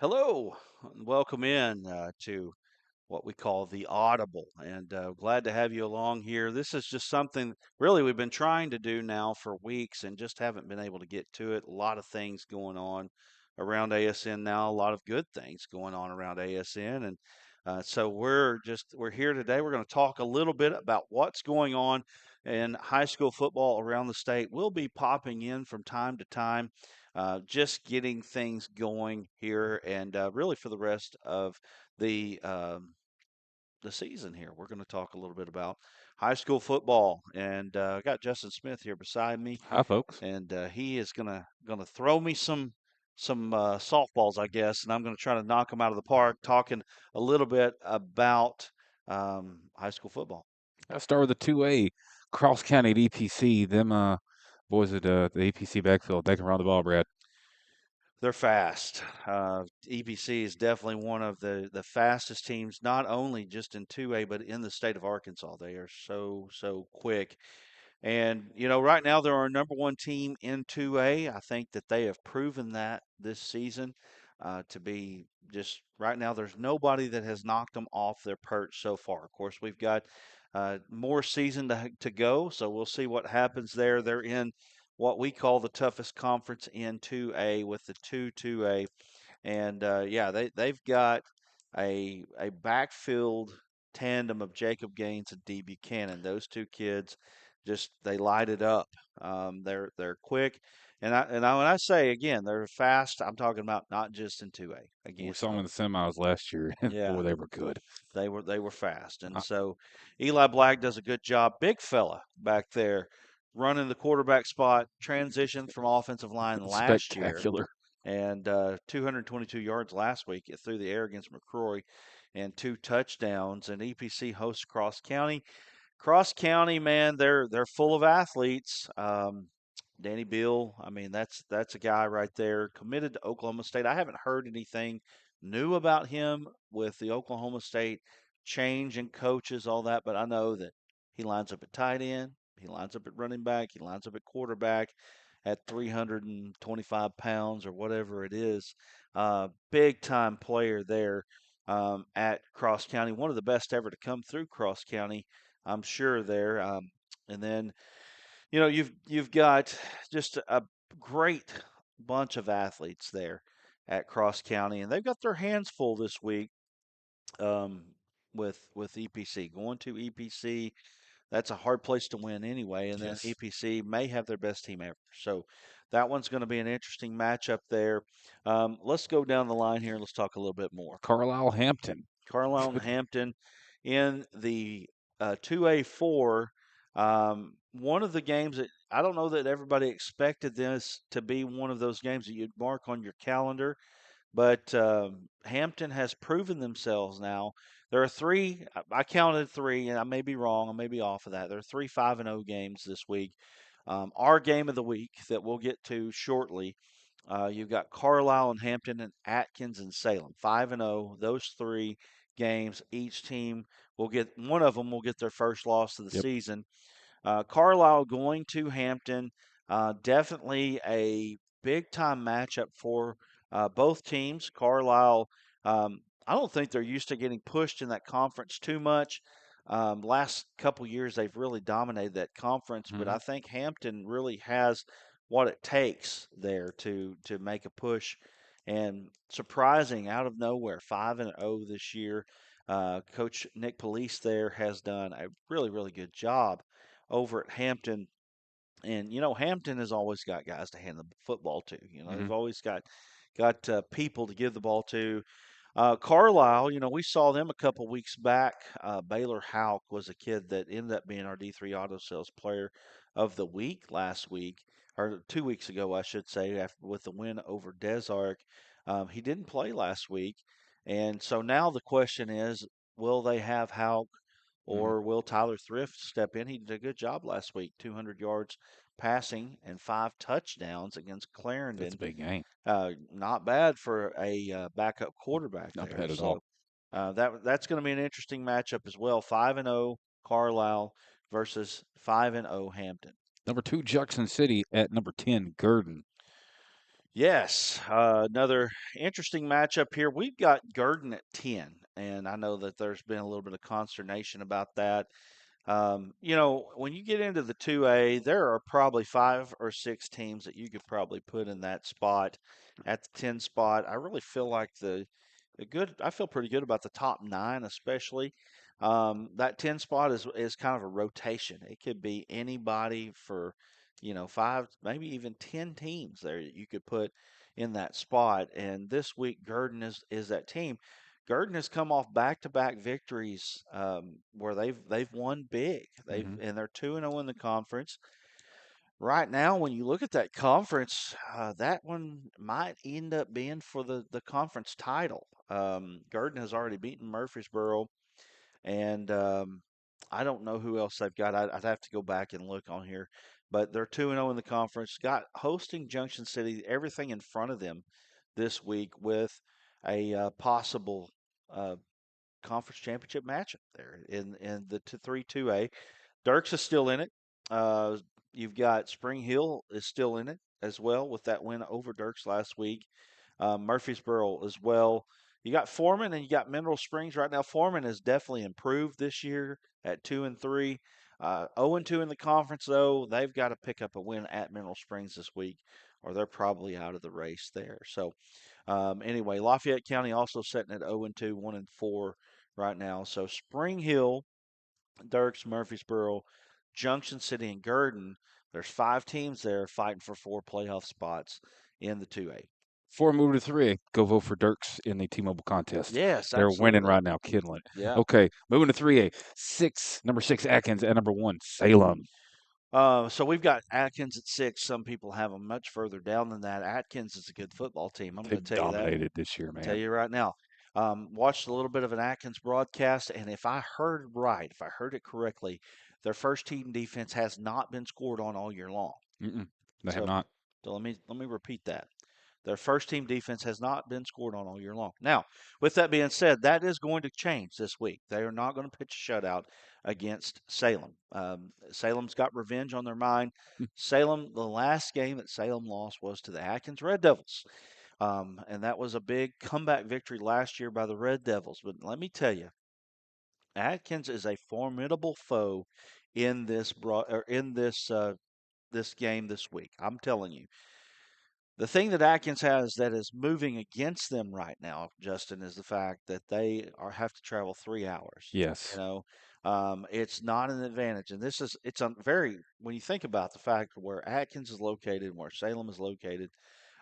Hello, and welcome in to what we call the Audible, and glad to have you along here. This is just something really we've been trying to do now for weeks and just haven't been able to get to it. A lot of things going on around ASN now, a lot of good things going on around ASN, and so we're here today. We're going to talk a little bit about what's going on in high school football around the state. We'll be popping in from time to time, just getting things going here, and really for the rest of the season here. We're going to talk a little bit about high school football, and I got Justin Smith here beside me, Hi, folks. and he is gonna throw me some softballs, I guess, and I'm going to try to knock them out of the park, talking a little bit about high school football. I'll start with the 2A Cross County at EPC. Them boys at the EPC backfield, they can run the ball, Brad. They're fast. EPC is definitely one of the fastest teams, not only just in 2A, but in the state of Arkansas. They are so quick. And, right now they're our number one team in 2A. I think that they have proven that this season to be just right now. There's nobody that has knocked them off their perch so far. Of course, we've got more season to go, so we'll see what happens there. They're in what we call the toughest conference in 2A with the 2A. And yeah, they've got a backfield tandem of Jacob Gaines and D. Buchanan. Those two kids just they light it up. They're quick, and when I say again they're fast, I'm talking about not just in 2A. We Again, saw them in the semis last year, and yeah, boy, they were good. they were fast, and Uh, so Eli Black does a good job. Big fella back there, running the quarterback spot, transition from offensive line last year Spectacular. and 222 yards last week through the air against McCrory and two touchdowns. And EPC hosts Cross County. Cross County, man, they're full of athletes. Danny Beal, I mean, that's a guy right there committed to Oklahoma State. I haven't heard anything new about him with the Oklahoma State change in coaches, all that, but I know that he lines up at tight end, he lines up at running back, he lines up at quarterback at 325 pounds or whatever it is. Big time player there at Cross County, one of the best ever to come through Cross County, I'm sure there. And then you've got just a great bunch of athletes there at Cross County, and they've got their hands full this week um, with EPC. Going to EPC, that's a hard place to win anyway, and then Yes. EPC may have their best team ever. So that one's going to be an interesting matchup there. Let's go down the line here and let's talk a little bit more. Carlisle Hampton. Carlisle and Hampton in the 2A4. One of the games that I don't know that everybody expected this to be one of those games that you'd mark on your calendar, but Hampton has proven themselves now. There are three, I counted three, and I may be wrong, I may be off of that. There are three 5-0 games this week. Our game of the week that we'll get to shortly, you've got Carlisle and Hampton and Atkins and Salem, 5-0. Those three games, each team will get one of them will get their first loss of the Yep. season. Carlisle going to Hampton, definitely a big time matchup for both teams. Carlisle, I don't think they're used to getting pushed in that conference too much. Last couple years, they've really dominated that conference, but Hmm. I think Hampton really has what it takes there to make a push. And surprising out of nowhere, 5-0 this year. Coach Nick Police there has done a really good job over at Hampton. And Hampton has always got guys to hand the football to. Hmm. They've always got people to give the ball to. Carlisle, we saw them a couple weeks back. Baylor Hauk was a kid that ended up being our D3 Auto Sales Player of the Week last week, or 2 weeks ago, I should say, after with the win over Desark. He didn't play last week, and so now the question is, will they have Hauk Hmm. or will Tyler Thrift step in? He did a good job last week, 200 yards passing and 5 touchdowns against That's a Clarendon. big game. Not bad for a backup quarterback Not there. bad at So all. that's going to be an interesting matchup as well. 5-0 Carlisle versus 5-0 Hampton. Number 2, Jackson City at number 10, Gurdon. Yes, another interesting matchup here. We've got Gurdon at 10, and I know that there's been a little bit of consternation about that. When you get into the 2A, there are probably 5 or 6 teams that you could probably put in that spot at the 10 spot. I really feel like I feel pretty good about the top 9, especially. That 10 spot is kind of a rotation. It could be anybody for, 5, maybe even 10 teams there that you could put in that spot. And this week, Gurdon is that team. Gurdon has come off back-to-back victories where they've won big. Hmm. They're 2-0 in the conference. Right now, when you look at that conference, that one might end up being for the conference title. Gurdon has already beaten Murfreesboro, and I don't know who else they've got. I'd have to go back and look on here, but they're 2-0 in the conference. Got hosting Junction City, everything in front of them this week with a possible uh, conference championship matchup there in the 3-2A. Dirks is still in it. Uh, you've got Spring Hill is still in it as well with that win over Dirks last week. Murfreesboro as well. You got Foreman and you got Mineral Springs right now. Foreman has definitely improved this year at 2-3. 0-2 in the conference though. They've got to pick up a win at Mineral Springs this week, or they're probably out of the race there. So anyway, Lafayette County also sitting at 0-2, 1-4 right now. So Spring Hill, Dirks, Murfreesboro, Junction City, and Gurdon. There's 5 teams there fighting for 4 playoff spots in the 2A. Before I move to 3A, go vote for Dirks in the T-Mobile contest. Yes, They're winning absolutely. right now, killing it. Yeah. Okay, moving to 3A. Number 6 Atkins, and number 1 Salem. So we've got Atkins at 6. Some people have them much further down than that. Atkins is a good football team. I'm going to They've tell you that. dominated this year, Tell man. you right now. Watched a little bit of an Atkins broadcast, and if I heard it correctly, their first team defense has not been scored on all year long. Mm-mm, they have So, not. so let me repeat that. Their first team defense has not been scored on all year long. Now, with that being said, that is going to change this week. They are not going to pitch a shutout against Salem. Salem's got revenge on their mind. The last game that Salem lost was to the Atkins Red Devils. And that was a big comeback victory last year by the Red Devils. But let me tell you, Atkins is a formidable foe in this game this week. I'm telling you. The thing that Atkins has that is moving against them right now, Justin, is the fact that they have to travel 3 hours. You Yes. know, it's not an advantage, and it's a very when you think about the fact where Atkins is located and where Salem is located,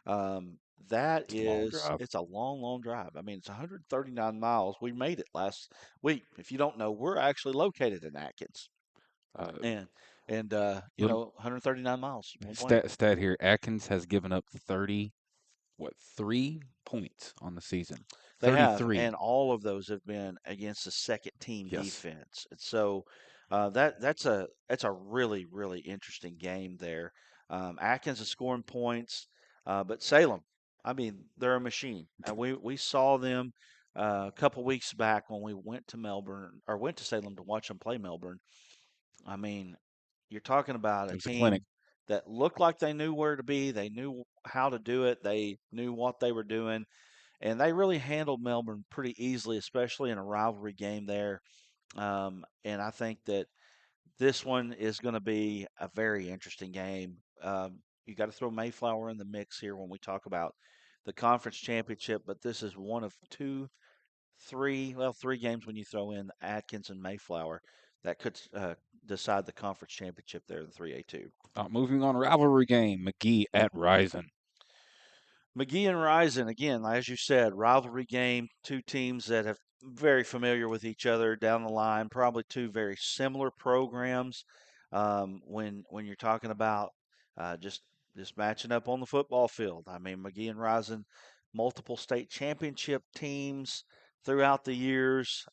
that It's a long is drive. it's a long, long drive. I mean, it's 139 miles. We made it last week. If you don't know, we're actually located in Atkins, Uh, and 139 miles, 1.8. stat here. Atkins has given up 3 points on the season. They have, 33. and all of those have been against the second team Yes. defense. And so that's a really really interesting game there. Atkins is scoring points, but Salem, I mean, they're a machine, and we saw them a couple weeks back when we went to Melbourne or went to Salem to watch them play Melbourne. I mean, you're talking about It a was a clinic. team that looked like they knew where to be, they knew how to do it, they knew what they were doing and they really handled Melbourne pretty easily, especially in a rivalry game there. And I think that this one is going to be a very interesting game. You got to throw Mayflower in the mix here when we talk about the conference championship, but this is one of three games when you throw in Atkins and Mayflower that could decide the conference championship there in 3A2. Moving on, rivalry game. McGee at Rison. McGee and Rison, again, as you said, rivalry game, 2 teams that have very familiar with each other down the line, probably 2 very similar programs. When you're talking about just matching up on the football field, I mean McGee and Rison, multiple state championship teams throughout the years,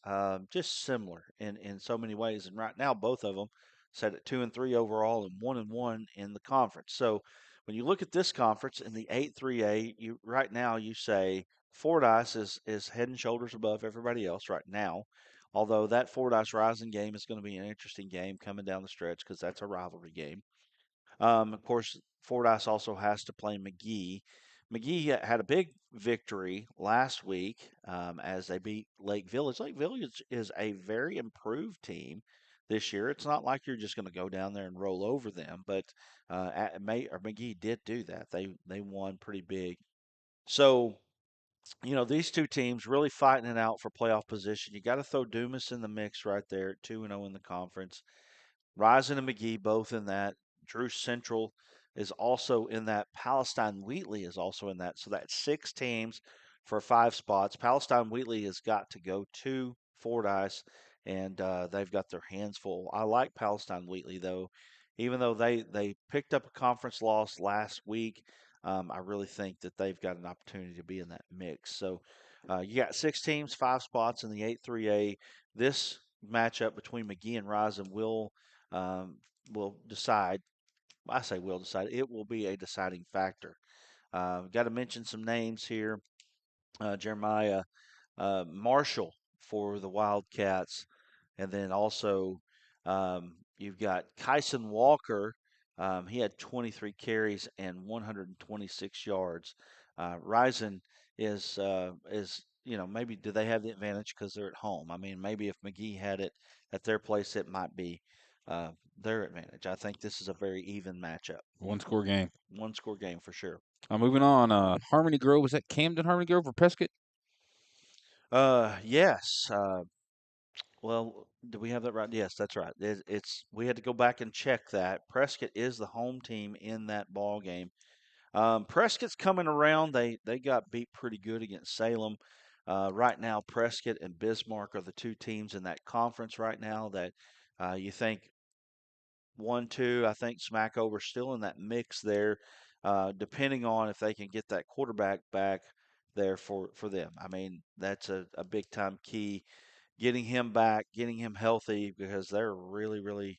just similar in so many ways. And right now, both of them set at 2-3 overall and 1-1 in the conference. So when you look at this conference in the 8-3A, you right now you say Fordyce is head and shoulders above everybody else right now. Although that Fordyce Rising game is going to be an interesting game coming down the stretch because that's a rivalry game. Of course, Fordyce also has to play McGee, McGee had a big victory last week as they beat Lake Village. Lake Village is a very improved team this year. It's not like you're just going to go down there and roll over them, but McGee did do that. They won pretty big. So these two teams really fighting it out for playoff position. You got to throw Dumas in the mix right there at 2-0 in the conference. Rising and McGee both in that. Drew Central is also in that. Palestine Wheatley is also in that. So that's six teams for five spots. Palestine Wheatley has got to go to Fordyce, and they've got their hands full. I like Palestine Wheatley though, even though they picked up a conference loss last week. I really think that they've got an opportunity to be in that mix. So you got six teams, five spots in the 8-3A. This matchup between McGee and Rising um, will decide. I say will decide. It will be a deciding factor. Got to mention some names here. Jeremiah Marshall for the Wildcats, and then also you've got Kyson Walker. He had 23 carries and 126 yards. Ryzen is maybe do they have the advantage because they're at home? I mean, maybe if McGee had it at their place, it might be uh, their advantage. I think this is a very even matchup. One score game. One score game for sure. Moving on. Harmony Grove, was that Camden Harmony Grove or Prescott? Yes. Well, do we have that right? Yes, that's right. It's we had to go back and check that. Prescott is the home team in that ball game. Prescott's coming around. They got beat pretty good against Salem. Right now, Prescott and Bismarck are the two teams in that conference right now that you think 1-2. I think Smackover's still in that mix there, depending on if they can get that quarterback back there for them. I mean, that's a big time key getting him back, getting him healthy because they're really, really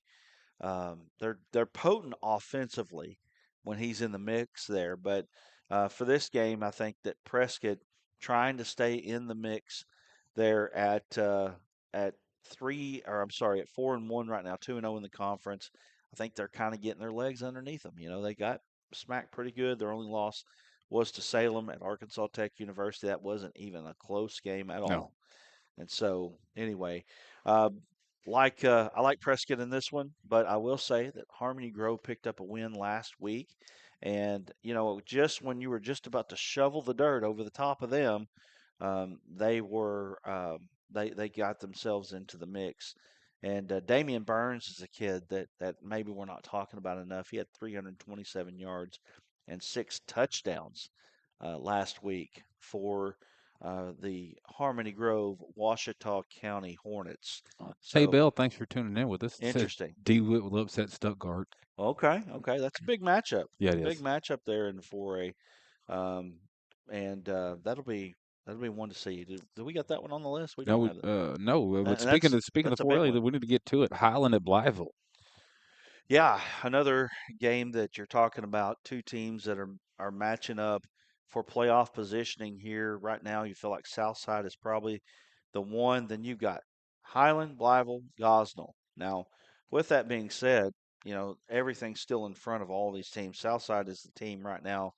they're potent offensively when he's in the mix there. But for this game, I think that Prescott trying to stay in the mix there at three, or I'm sorry, at 4-1 right now, 2-0 in the conference. I think they're kind of getting their legs underneath them. They got smacked pretty good. Their only loss was to Salem at Arkansas Tech University. That wasn't even a close game at No. all. And so, anyway, uh, I like Prescott in this one, but I will say that Harmony Grove picked up a win last week, and just when you were just about to shovel the dirt over the top of them, they got themselves into the mix. And Damian Burns is a kid that maybe we're not talking about enough. He had 327 yards and six touchdowns last week for the Harmony Grove, Washita County Hornets. Hey, So Bill, thanks for tuning in with us. It says interesting. DeWitt will upset Stuttgart. Okay, okay, that's a big matchup. Yeah, It's it a big is. matchup there in the 4A, um, and that'll be one to see. Do we got that one on the list? We don't have it. No. But And speaking of that's a big 4A, one. we need to get to it. Highland at Blytheville. Yeah, another game that you're talking about. Two teams that are matching up for playoff positioning here right now. You feel like Southside is probably the one. Then you've got Highland, Blytheville, Gosnell. Now, with that being said, everything's still in front of all these teams. Southside is the team right now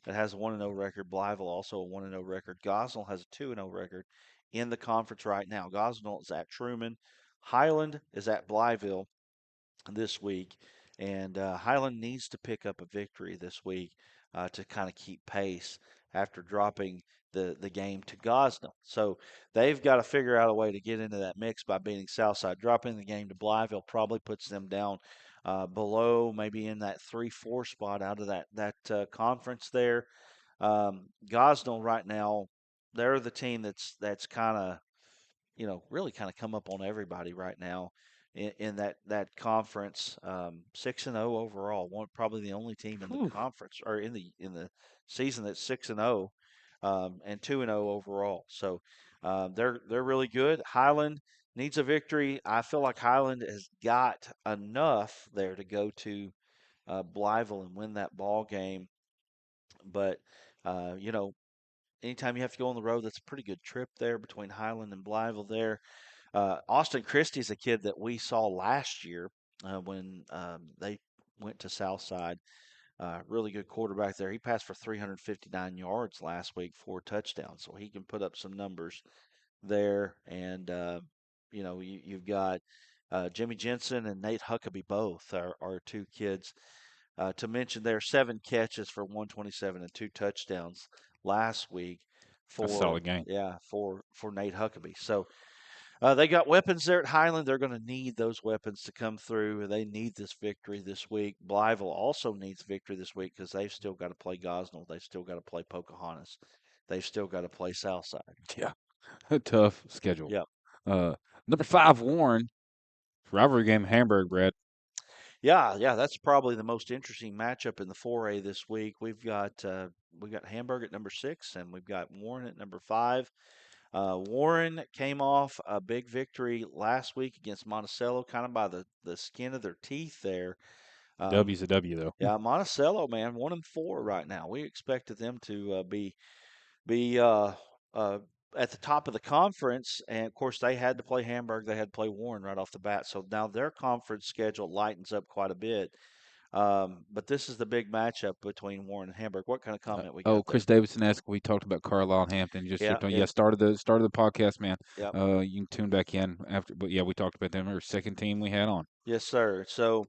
that has a 1-0 record. Blytheville also a 1-0 record. Gosnell has a 2-0 record in the conference right now. Gosnell is at Truman. Highland is at Blytheville this week, and Highland needs to pick up a victory this week to kind of keep pace after dropping the game to Gosnell. So they've got to figure out a way to get into that mix by beating Southside. Dropping the game to Blytheville probably puts them down below, maybe in that 3-4 spot out of that conference there. Gosnell right now, they're the team that's kind of really kind of come up on everybody right now in that conference. 6-0 overall, one probably the only team in the Whew. conference or in the season that's 6-0 and 2-0 overall. So they're really good. Highland needs a victory. I feel like Highland has got enough there to go to Blytheville and win that ball game, but uh, you know. Anytime you have to go on the road, that's a pretty good trip there between Highland and Blytheville there. Austin Christie's a kid that we saw last year when they went to Southside. Really good quarterback there. He passed for 359 yards last week, 4 touchdowns, so he can put up some numbers there. And you've got Jimmy Jensen and Nate Huckabee both are two kids to mention. There 7 catches for 127 and 2 touchdowns last week That's a for solid game. Nate Huckabee. So they got weapons there at Highland. They're going to need those weapons to come through. They need this victory this week. Blytheville also needs victory this week because they've still got to play Gosnell. They've still got to play Pocahontas. They've still got to play Southside. Yeah, a tough schedule. Yep. Uh, Number 5, Warren, rivalry game, Hamburg, Brad. Yeah, that's probably the most interesting matchup in the 4A this week. We've got Hamburg at number 6, and we've got Warren at number 5. Warren came off a big victory last week against Monticello, kind of by the skin of their teeth there. Um, W's a W though. yeah, Monticello, man, 1-4 right now. We expected them to be uh, at the top of the conference, and of course they had to play Hamburg. They had to play Warren right off the bat, so now their conference schedule lightens up quite a bit. But this is the big matchup between Warren and Hamburg. What kind of comment we got Chris there? Davidson asked. We talked about Carlisle and Hampton. Just Yeah, jumped on. Yeah, it's started the podcast, man. yep, You can tune back in after. But yeah, we talked about them. Our second team we had on. yes, sir. So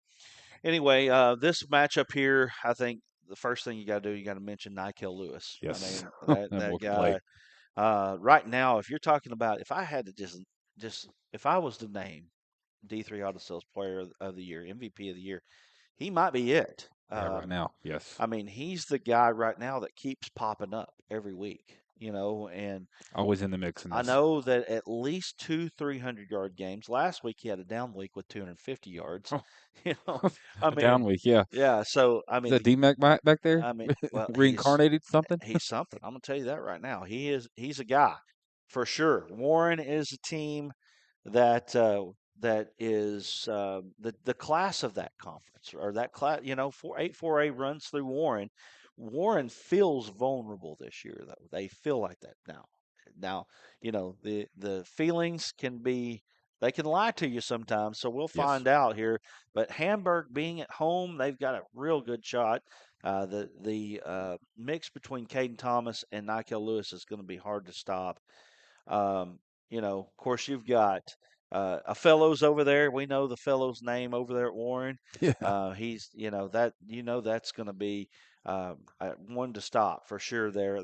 anyway, this matchup here, I think the first thing you got to do, you got to mention Nikel Lewis. I Yes, mean that that boy that can play. guy. Right now, if you're talking about, if I had to just if I was to name D3 Auto Sales Player of the Year, MVP of the Year, he might be it. Yeah, right now, yes, I mean, he's the guy right now that keeps popping up every week, and always in the mix in I this. know that at least two 300-yard games. Last week he had a down week with 250 yards. You know, I A down mean, week, yeah. yeah. So I Is mean, that D-Mac back there? well, Reincarnated something? he's something. I'm gonna tell you that right now. He's a guy for sure. Warren is a team that is the class of that conference or that class. 4A runs through Warren. Warren feels vulnerable this year, though. They feel like that now. Now, the feelings can be they can lie to you sometimes. So we'll Yes. find out here. But Hamburg being at home, they've got a real good shot. The mix between Caden Thomas and Nikel Lewis is going to be hard to stop. Of course, you've got a fellows over there. We know the fellow's name over there at Warren. Yeah. He's that that's going to be one to stop for sure. There,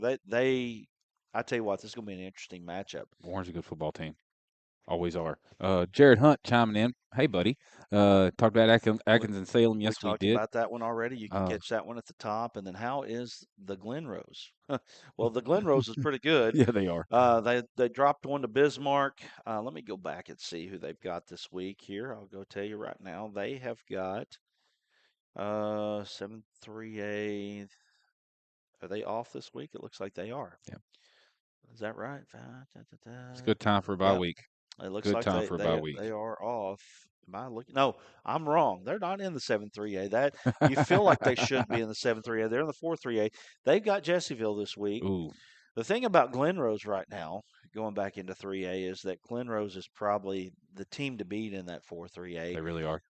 I tell you what, this is going to be an interesting matchup. Warren's a good football team. Always are. Jared Hunt chiming in. Hey, buddy. Talked about We, Atkins and Salem. we Yes, we talked did. about that one already. You can Uh, catch that one at the top. And then how is the Glen Rose? Well, the Glen Rose is pretty good. yeah, they are. They dropped one to Bismarck. Let me go back and see who they've got this week here. I'll go tell you right now. They have got 7-3A. Are they off this week? It looks like they are. Yeah. Is that right? It's a good time for a bye Yep. week. It looks Good like time they for a bye they week. they are off. Am I looking? No, I'm wrong. They're not in the 7-3A. That you feel like they should be in the 7-3A. They're in the 4-3A. They've got Jessieville this week. Ooh, The thing about Glen Rose right now, going back into 3A, is that Glen Rose is probably the team to beat in that 4-3A. they really are.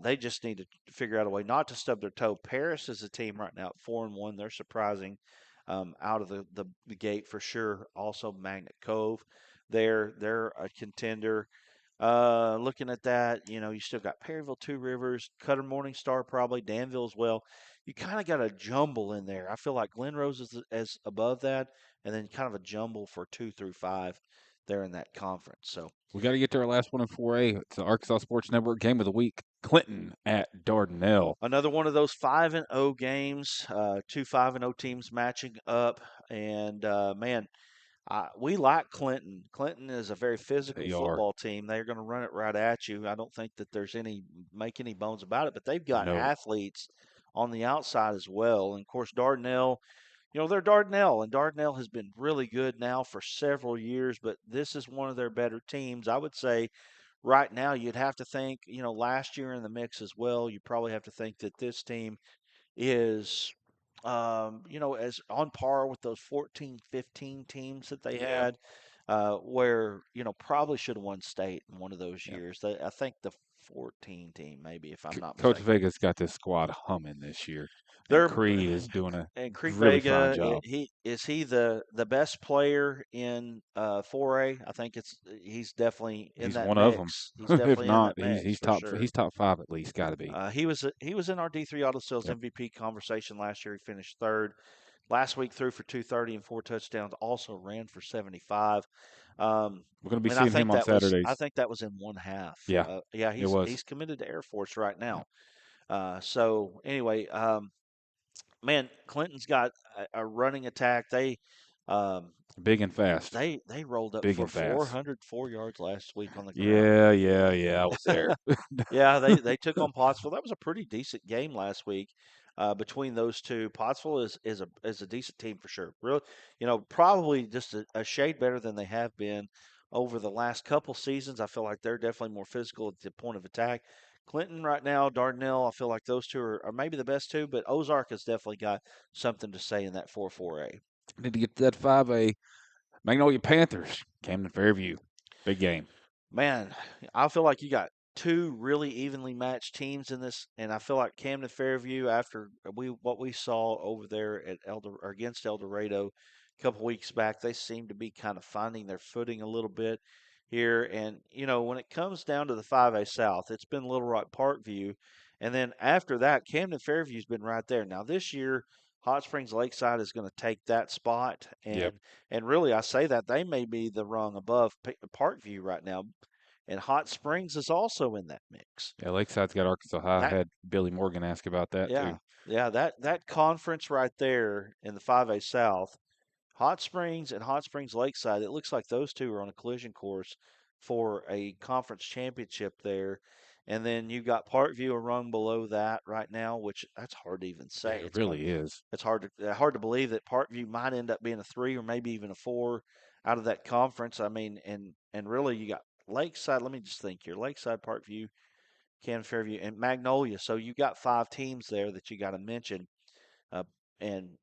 They just need to figure out a way not to stub their toe. Paris is a team right now at 4-1. They're surprising out of the gate for sure. Also, Magnet Cove, they're a contender. Looking at that, you still got Perryville, Two Rivers, Cutter Morningstar, probably Danville as well. You kind of got a jumble in there. I feel like Glen Rose is as above that, and then kind of a jumble for 2 through 5 there in that conference. So We got to get to our last one in 4A. It's the Arkansas Sports Network game of the week. Clinton at Dardanelle. another one of those 5-0 games, two 5-0 teams matching up, and man, we like Clinton. Clinton is a very physical They are. football team. They're going to run it right at you. I don't think that there's any bones about it. But they've got No. athletes on the outside as well. And of course, Dardanelle. They're Dardanelle, and Dardanelle has been really good now for several years. But this is one of their better teams. I would say right now you'd have to think. Last year in the mix as well. You probably have to think that this team is as on par with those 14, 15 teams that they Yeah. had. where probably should have won state in one of those Yeah. years. I think the 14 team, maybe if I'm not Coach mistaken. Vega's got this squad humming this year, and They're Creed is doing a and Creed really fine Vega. job. He the best player in 4A? I think he's definitely in He's that one of them. mix. He's If definitely in not, that mix for sure. he's top five at least. Got to be. He was in our D3 Auto Sales Yep. MVP conversation last year. He finished third. Last week threw for 230 and 4 touchdowns. Also ran for 75. Um, We're going to be and seeing him on I Saturdays. think that was in one half. Yeah, Yeah, it was. he's committed to Air Force right Yeah. now. So anyway, man, Clinton's got a running attack. Um, Big and fast. they rolled up Big for and fast. 404 yards last week on the ground. Yeah, yeah, yeah. I was there. Yeah, they took on Pottsville. That was a pretty decent game last week between those two. Pottsville is a decent team for sure. Real, probably just a shade better than they have been over the last couple seasons. I feel like they're definitely more physical at the point of attack. Clinton right now, Dardanelle, I feel like those two are maybe the best two, but Ozark has definitely got something to say in that 4-4A. Need to get to that 5A. Magnolia Panthers, Camden Fairview. Big game. Man, I feel like you got two really evenly matched teams in this, and I feel like Camden Fairview, after what we saw over there at or against El Dorado a couple weeks back, they seem to be kind of finding their footing a little bit here. And when it comes down to the 5A South, it's been Little Rock Parkview, and then after that, Camden Fairview's been right there. Now this year, Hot Springs Lakeside is going to take that spot, Yep. and really, I say that they may be the rung above Parkview right now, and Hot Springs is also in that mix. Yeah, Lakeside's got Arkansas High. I That had Billy Morgan ask about that too. yeah, yeah, that conference right there in the 5A South, Hot Springs and Hot Springs Lakeside, it looks like those two are on a collision course for a conference championship there. And then you got Parkview a rung below that right now, which that's hard to even Yeah, say. it really is. It's hard to believe that Parkview might end up being a 3 or maybe even a 4 out of that conference. I mean, and really you got Lakeside. Let me just think here: Lakeside, Parkview, Camden Fairview, and Magnolia. So you got five teams there that you got to mention. Uh, and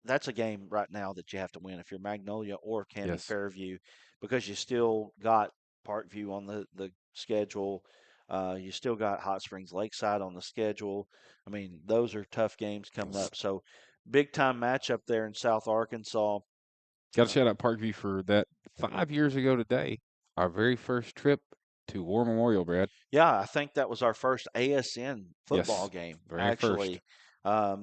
that's a game right now that you have to win if you're Magnolia or Camden Yes. Fairview, because you still got Parkview on the schedule. You still got Hot Springs Lakeside on the schedule. I mean, those are tough games coming up. So, big time matchup there in South Arkansas. Got to Uh, shout out Parkview for that 5 years ago today. Our very first trip to War Memorial, Brad. Yeah, I think that was our first ASN football Yes. game. Very first. Actually,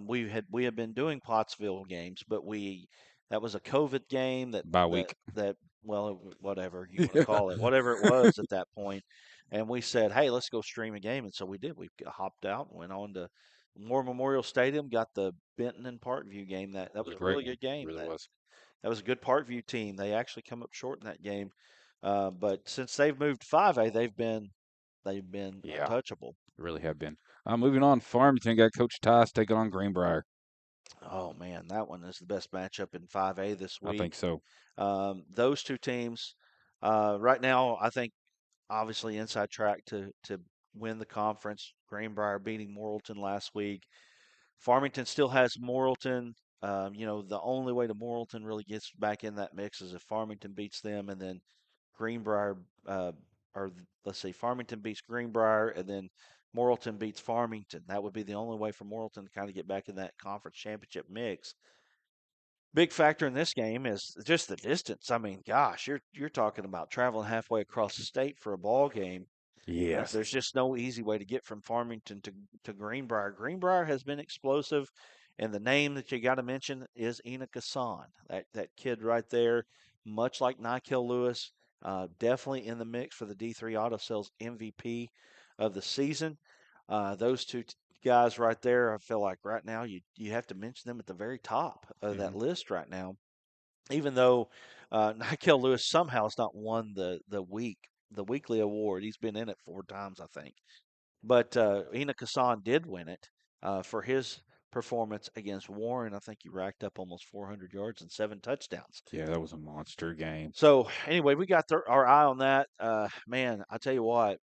we had been doing Pottsville games, but we that was a COVID game Bye week. that well, whatever you want to Yeah. call it, whatever it was at that point, and we said, hey, let's go stream a game, and so we did. We hopped out and went on to War Memorial Stadium, got the Benton and Parkview game. That It was was a a great really one. good game. Really was. That was a good Parkview team. They actually come up short in that game, but since they've moved 5A, they've been Yeah. untouchable. Really have been. Moving on, Farmington got Coach Tice taking on Greenbrier. Oh man, that one is the best matchup in 5A this I think week. so. Those two teams, right now, I think obviously inside track to win the conference. Greenbrier beating Morrilton last week. Farmington still has Morrilton. The only way to Morrilton really gets back in that mix is if Farmington beats them, and then Greenbrier, or let's say Farmington beats Greenbrier, and then Morrilton beats Farmington. That would be the only way for Morrilton to kind of get back in that conference championship mix. Big factor in this game is just the distance. I mean, gosh, you're talking about traveling halfway across the state for a ball game. Yes. There's just no easy way to get from Farmington to Greenbrier. Greenbrier has been explosive, and the name that you got to mention is Enoch Hassan. That kid right there, much like Nikel Lewis, definitely in the mix for the D3 Auto Sales MVP of the season. Those two guys right there, I feel like right now you have to mention them at the very top of Hmm. that list right now. Even though Nikel Lewis somehow has not won the weekly award. He's been in it 4 times, I think. But Enoch Hassan did win it for his performance against Warren. I think he racked up almost 400 yards and 7 touchdowns. Yeah, that was a monster game. So anyway, we got our eye on that. Man, I tell you what,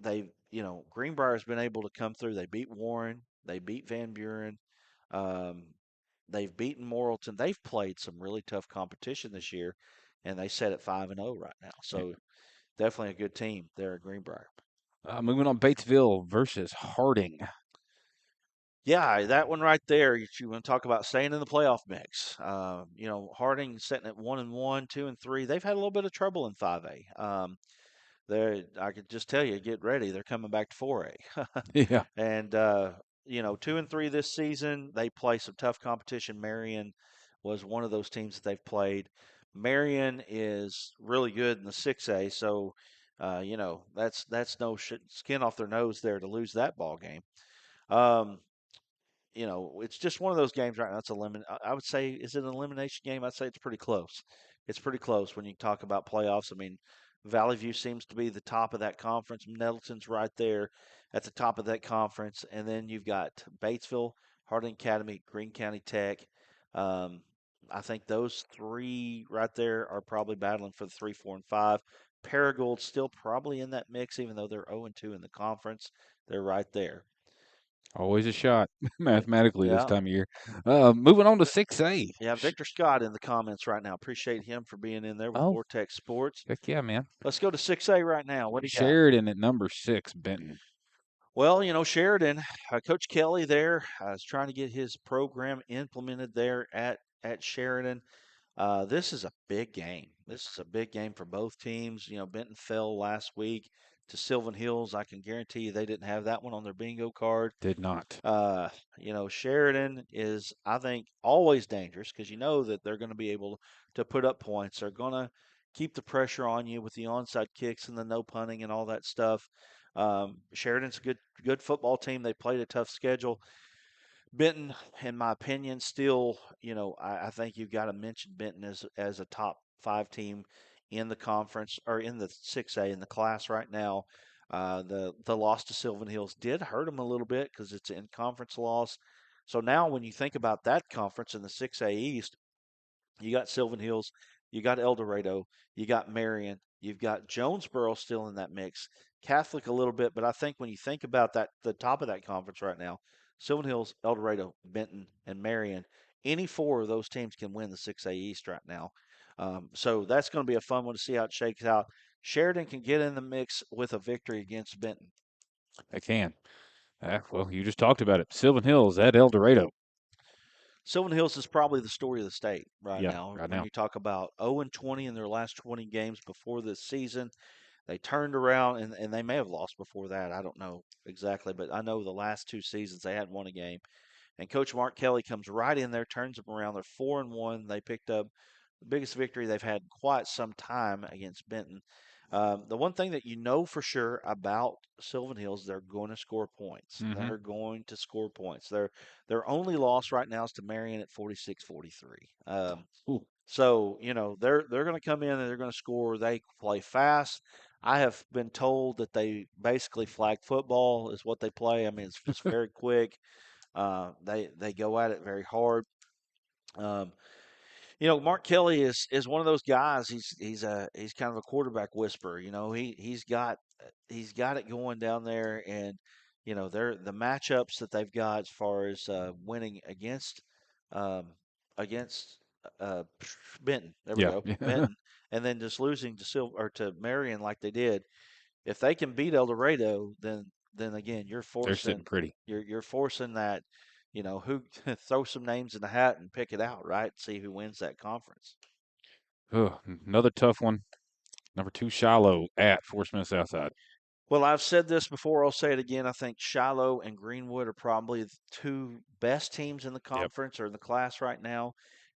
Greenbrier has been able to come through. They beat Warren. They beat Van Buren. Um, They've beaten Morrilton. They've played some really tough competition this year, and they set at 5-0 right now. Yeah. So definitely a good team there at Greenbrier. Moving on, Batesville versus Harding. Yeah, that one right there. You want to talk about staying in the playoff mix? Harding sitting at 1-1, 2-3. They've had a little bit of trouble in 5A. I could just tell you, get ready. They're coming back to 4A. Yeah, And 2-3 this season. They play some tough competition. Marion was one of those teams that they've played. Marion is really good in the 6A, so that's no skin off their nose there to lose that ball game. Um, it's just one of those games right now. It's I would say, is it an elimination game? I'd say it's pretty close. It's pretty close when you talk about playoffs. I mean, Valley View seems to be the top of that conference. Nettleton's right there at the top of that conference, and then you've got Batesville, Harding Academy, Greene County Tech. Um, I think those three right there are probably battling for the 3, 4, and 5. Paragold's still probably in that mix, even though they're 0-2 in the conference. They're right there. always a shot Yeah, mathematically this yeah. time of year. Moving on to 6A. Yeah, Victor Scott in the comments right now. Appreciate him for being in there with Oh, Vortex Sports. heck yeah, man. Let's go to 6A right now. What do you got? Sheridan at number 6, Benton. Well, Sheridan, Coach Kelly there is trying to get his program implemented there at Sheridan. This is a big game. This is a big game for both teams. Benton fell last week to Sylvan Hills. I can guarantee you they didn't have that one on their bingo card. Did not. Uh, Sheridan is, I think, always dangerous because you know that they're going to be able to put up points. They're going to keep the pressure on you with the onside kicks and the no punting and all that stuff. Sheridan's a good football team. They played a tough schedule. Benton, in my opinion, still, I think you've got to mention Benton as a top 5 team in the conference or in the 6A in the class right now. The loss to Sylvan Hills did hurt them a little bit because it's an in conference loss. So now when you think about that conference in the 6A East, you got Sylvan Hills, you got El Dorado, you got Marion, you've got Jonesboro still in that mix. Catholic a little bit, but I think when you think about that, the top of that conference right now, Sylvan Hills, El Dorado, Benton, and Marion, any 4 of those teams can win the 6A East right now. So that's going to be a fun one to see how it shakes out. Sheridan can get in the mix with a victory against Benton. They can. Well, you just talked about it. Sylvan Hills at El Dorado. Sylvan Hills is probably the story of the state right Yeah, now. right When now. you talk about 0-20 in their last 20 games before this season, they turned around and they may have lost before that. I don't know exactly, but I know the last 2 seasons they hadn't won a game. And Coach Mark Kelly comes right in there, turns them around. They're 4-1. They picked up the biggest victory they've had in quite some time against Benton. The one thing that you know for sure about Sylvan Hills, they're going to score points. Mm-hmm. They're going to score points. Their only loss right now is to Marion at 46-43. Ooh, So they're going to come in and they're going to score. They play fast. I have been told that they basically flag football is what they play. I mean, it's just very quick. They go at it very hard. Um, Mark Kelly is one of those guys. He's kind of a quarterback whisperer. He's got it going down there, and they're the matchups that they've got as far as winning um, against uh, Benton. There we yeah, go, yeah. Benton, and then just losing to to Marion like they did. If they can beat El Dorado, then again They're sitting pretty. you're forcing that. Who throw some names in the hat and pick it out, right? See who wins that conference. Ugh, another tough one. Number 2, Shiloh at Fort Smith Southside. Well, I've said this before. I'll say it again. I think Shiloh and Greenwood are probably the 2 best teams in the Yep. conference or in the class right now.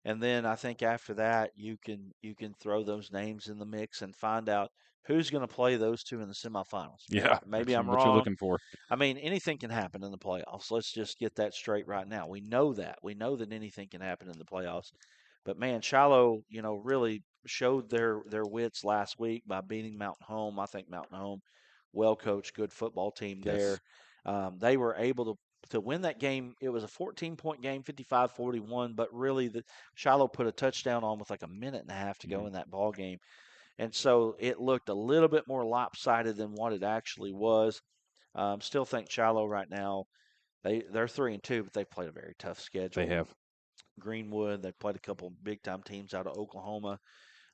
And then I think after that, you can throw those names in the mix and find out who's going to play those 2 in the semifinals. Yeah, Maybe that's I'm what you're wrong. looking for. I mean, anything can happen in the playoffs. Let's just get that straight right now. We know that. We know that anything can happen in the playoffs. But man, Shiloh, really showed their wits last week by beating Mountain Home. I think Mountain Home, well coached, good football team Yes. there. They were able to win that game. It was a 14-point game, 55-41, but really the Shiloh put a touchdown on with like a minute and a half to go Hmm. in that ball game. And so it looked a little bit more lopsided than what it actually was. Still think Shiloh right now, they're 3-2, but they've played a very tough They schedule. have. Greenwood. They played a couple big time teams out of Oklahoma.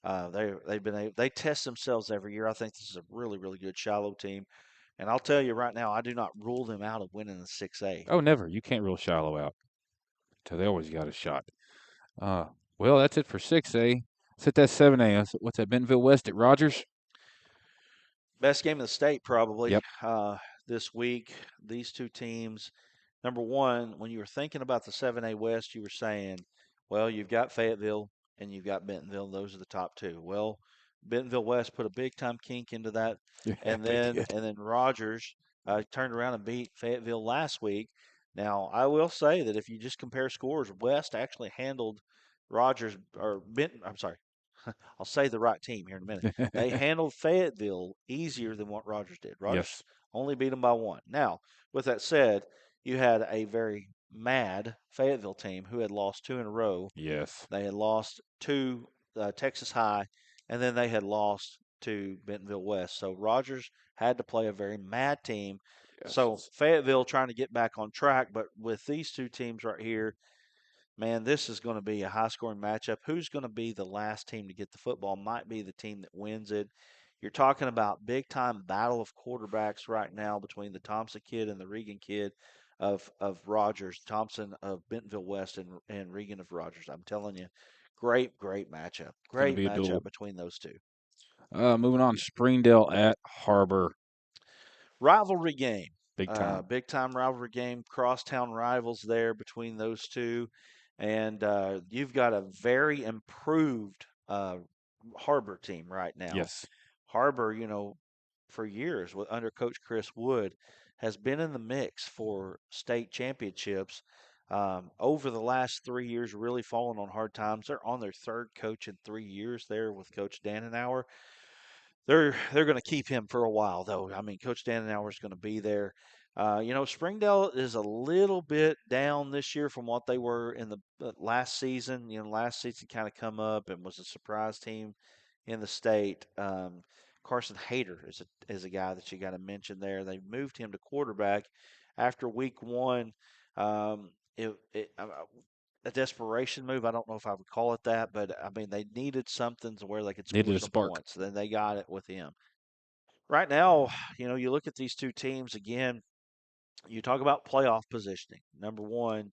They test themselves every year. I think this is a really really good Shiloh team, and I'll tell you right now, I do not rule them out of winning the 6A. Oh, never. You can't rule Shiloh out. So they always got a shot. Uh, well, that's it for 6A. Let's hit that 7A. What's that? Bentonville West at Rogers? Best game of the state probably Yep. this week. These two teams. Number one, when you were thinking about the 7A West, you were saying, well, you've got Fayetteville and you've got Bentonville. Those are the top two. Well, Bentonville West put a big time kink into that, Yeah, and they then did. Rogers turned around and beat Fayetteville last week. Now, I will say that if you just compare scores, West actually handled Rogers or Benton. I'm sorry, I'll say the right team here in a minute. They handled Fayetteville easier than what Rogers did. Rogers Yes. only beat them by one. Now, with that said, you had a very mad Fayetteville team who had lost two in a row. Yes. They had lost to Texas High, and then they had lost to Bentonville West. So Rogers had to play a very mad team. So Yes. Fayetteville trying to get back on track, but with these two teams right here, man, this is going to be a high scoring matchup. Who's going to be the last team to get the football might be the team that wins it. You're talking about big time battle of quarterbacks right now between the Thompson kid and the Regan kid of Rogers, Thompson of Bentonville West and Regan of Rogers. I'm telling you, great matchup. It's going to Great be a duel. matchup between those two. Moving on, Springdale at Harbor. Rivalry game. Big time. Big time rivalry game. Crosstown rivals there between those two. And you've got a very improved Harbor team right now. Yes. Harbor, for years with under Coach Chris Wood, has been in the mix for state championships. Over the last 3 years, really fallen on hard times. They're on their third coach in 3 years there with Coach Dannenauer. They're going to keep him for a while, though. I mean, Coach Dannenauer is going to be there. Springdale is a little bit down this year from what they were in the last season. Last season kind of come up and was a surprise team in the state. Carson Hayter is a guy that you got to mention there. They moved him to quarterback after week one. Um, a desperation move. I don't know if I would call it that, but I mean they needed something to where they could score Needed a some spark. points. Then they got it with him. Right now, you look at these two teams again. You talk about playoff positioning. Number one,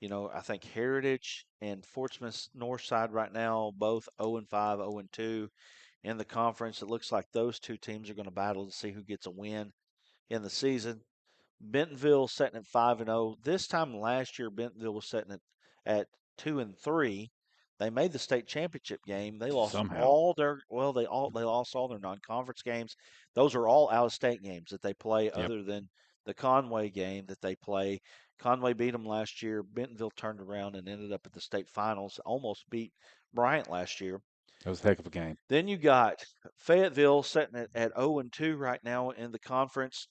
I think Heritage and Fort Smith Northside right now both 0-5, 0-2 in the conference. It looks like those two teams are going to battle to see who gets a win in the season. Bentonville sitting at 5-0. This time last year, Bentonville was sitting at 2-3. They made the state championship game. They lost Somehow. all their they lost all their non-conference games. Those are all out-of-state games that they play, Yep. other than the Conway game that they play. Conway beat them last year. Bentonville turned around and ended up at the state finals. Almost beat Bryant last year. That was a heck of a game. Then you got Fayetteville sitting at 0-2 right now in the conference.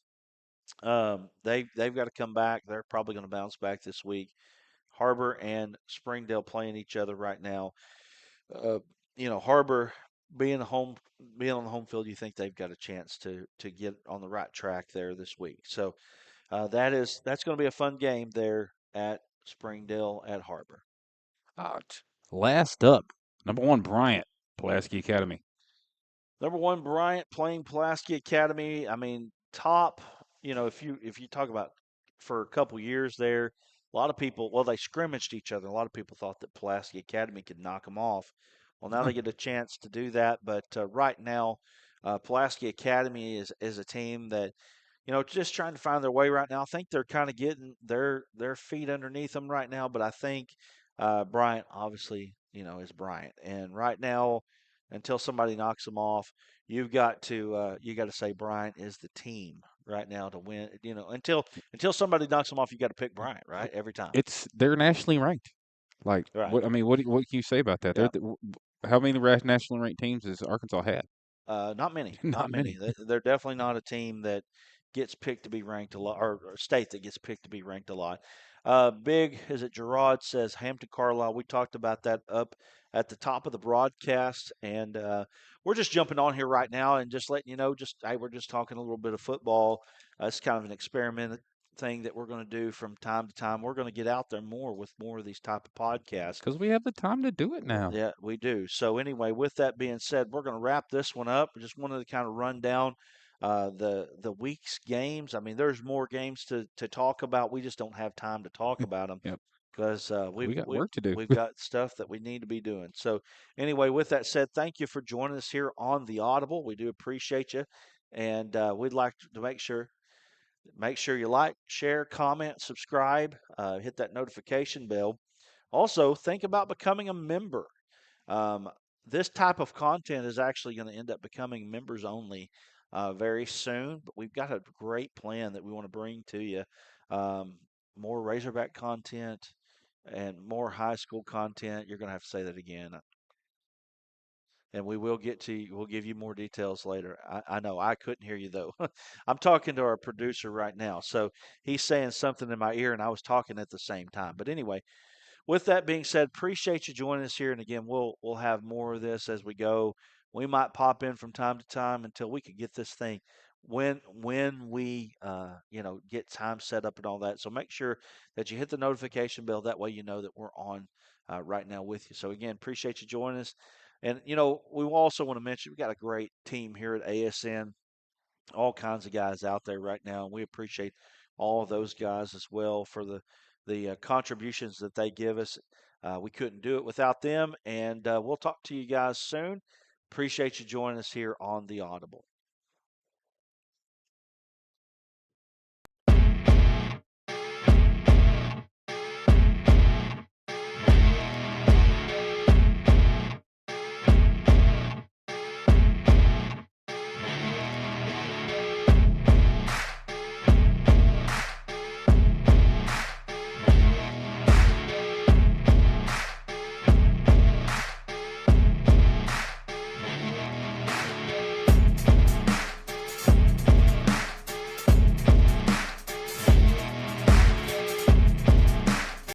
They've got to come back. They're probably going to bounce back this week. Harbor and Springdale playing each other right now. Uh, Harbor being on the home field, you think they've got a chance to get on the right track there this week. So that's going to be a fun game there at Springdale at Harbor. Last up, number one, Bryant, Pulaski Academy. Number one, Bryant playing Pulaski Academy. I mean, top. If you talk about for a couple years there, a lot of people. Well, they scrimmaged each other. A lot of people thought that Pulaski Academy could knock them off. Well, now they get a chance to do that. But right now, Pulaski Academy is a team that just trying to find their way right now. I think they're kind of getting their feet underneath them right now. But I think Bryant obviously is Bryant, and right now until somebody knocks them off, you got to say Bryant is the team right now to win. Until somebody knocks them off, you got to pick Bryant right every time. They're nationally ranked. Like Right. what I mean, what can you say about that? Yeah. How many nationally ranked teams has Arkansas had? Not many, not Not many. many. They're definitely not a team that gets picked to be ranked a lot, or a state that gets picked to be ranked a lot. Big, is it Gerard says Hampton Carlisle? We talked about that up at the top of the broadcast, and we're just jumping on here right now and just letting you know. Just hey, we're just talking a little bit of football. It's kind of an experiment. thing that we're going to do from time to time. We're going to get out there more with more of these type of podcasts. Because we have the time to do it now. Yeah, we do. So anyway, with that being said, we're going to wrap this one up. Just wanted to kind of run down the week's games. I mean, there's more games to talk about. We just don't have time to talk about them Yep. because We got work to do. we've got stuff that we need to be doing. So anyway, with that said, thank you for joining us here on the Audible. We do appreciate you, and we'd like to make sure you like, share, comment, subscribe, hit that notification bell. Also, think about becoming a member. Um, this type of content is actually going to end up becoming members only very soon, but we've got a great plan that we want to bring to you. Um, more Razorback content and more high school content. You're going to have to say that again. And we will get to you. We'll give you more details later. I know I couldn't hear you though. I'm talking to our producer right now. So he's saying something in my ear and I was talking at the same time. But anyway, with that being said, appreciate you joining us here. And again, we'll have more of this as we go. We might pop in from time to time until we can get this thing when we get time set up and all that. So make sure that you hit the notification bell. That way you know that we're on right now with you. So again, appreciate you joining us. And we also want to mention we got a great team here at ASN, all kinds of guys out there right now, and we appreciate all of those guys as well for the contributions that they give us. We couldn't do it without them, and we'll talk to you guys soon. Appreciate you joining us here on the Audible.